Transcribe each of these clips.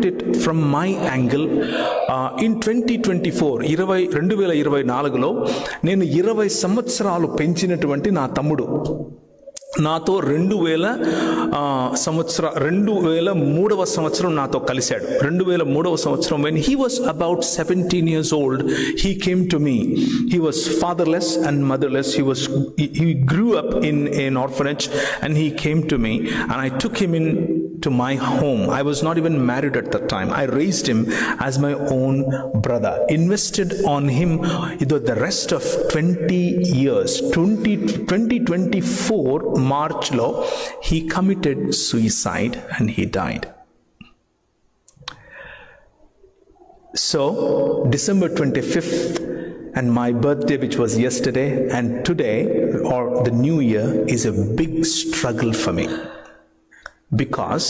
it from my angle. In 2024 2024లో నేను 20 సంవత్సరాలు పెంచినటువంటి నా తమ్ముడు నాతో 2003వ సంవత్సరం నాతో కలిశాడు. 2003వ సంవత్సరం when he was about 17 years old, he came to me. He was fatherless and motherless. He grew up in an orphanage and he came to me and I took him in to my home. I was not even married at that time. I raised him as my own brother, invested on him the rest of 20 years. 2024 March lo he committed suicide and he died. So December 25th and my birthday, which was yesterday, and today or the new year is a big struggle for me. Because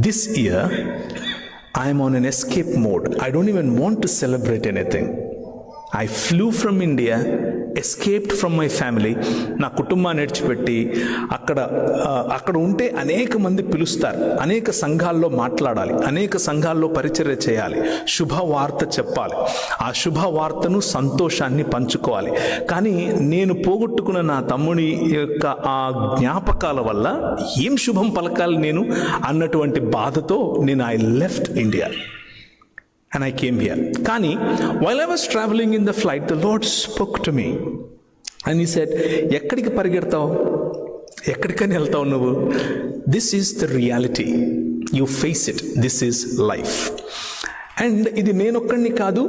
this year I am on an escape mode. I don't even want to celebrate anything. I flew from India, escaped from my family. నా కుటుంబాన్ని విడిచిపెట్టి అక్కడ ఉంటే అనేక మంది పిలుస్తారు, అనేక సంఘాల్లో మాట్లాడాలి, అనేక సంఘాల్లో పరిచర్య చేయాలి, శుభవార్త చెప్పాలి, ఆ శుభవార్తను సంతోషాన్ని పంచుకోవాలి. కానీ నేను పోగొట్టుకున్న నా తమ్ముని యొక్క ఆ జ్ఞాపకాల వల్ల ఏం శుభం పలకాలి నేను అన్నటువంటి బాధతో నేను I left India and I came here. Kani, while I was traveling in the flight, the Lord spoke to me and he said, ekkadiki parigettavu, ekkadikani veltavu nuvu. This is the reality, you face it, this is life. And ఇది నేనొక్కడిని కాదు,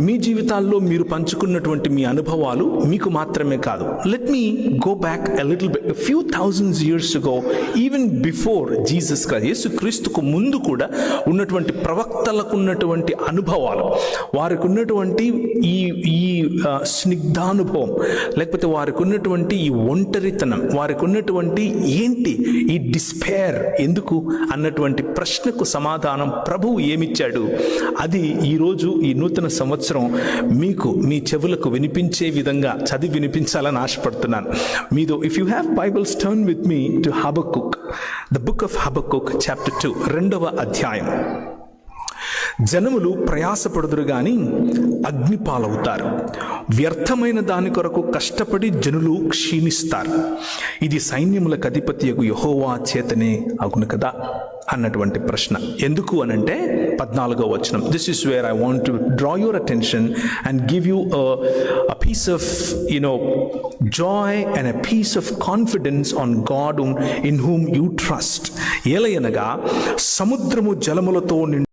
మీ జీవితాల్లో మీరు పంచుకున్నటువంటి మీ అనుభవాలు మీకు మాత్రమే కాదు. Let me go back a little bit, few thousands years ago, even before Jesus Christ, యేసుక్రీస్తుకు ముందు కూడా ఉన్నటువంటి ప్రవక్తలకు ఉన్నటువంటి అనుభవాలు, వారికి ఉన్నటువంటి ఈ స్నిగ్ధానుభవం, లేకపోతే వారికి ఉన్నటువంటి ఈ ఒంటరితనం, వారికి ఉన్నటువంటి ఏంటి ఈ డిస్పేర్ ఎందుకు అన్నటువంటి ప్రశ్నకు సమాధానం ప్రభువు ఏమిచ్చాడు, అది ఈరోజు ఈ నూతన సంవత్సరం మీకు మీ చెవులకు వినిపించే విధంగా చదివి వినిపించాలని ఆశపడుతున్నాను. మీదో if you have Bibles, turn with me to Habakkuk, the book of Habakkuk chapter 2, 2వ అధ్యాయం. జనములు ప్రయాసపడుదురు గాని అగ్నిపాలవుతారు, వ్యర్థమైన దాని కొరకు కష్టపడి జనులు క్షీణిస్తారు, ఇది సైన్యములకు అధిపతియగు యెహోవా చేతనే అగును కదా అన్నటువంటి ప్రశ్న. ఎందుకు అనంటే 14వ వచనం. This is where I want to draw your attention and give you a piece of joy and a piece of confidence on God in whom you trust. ఏలయనగా సముద్రము జలములతో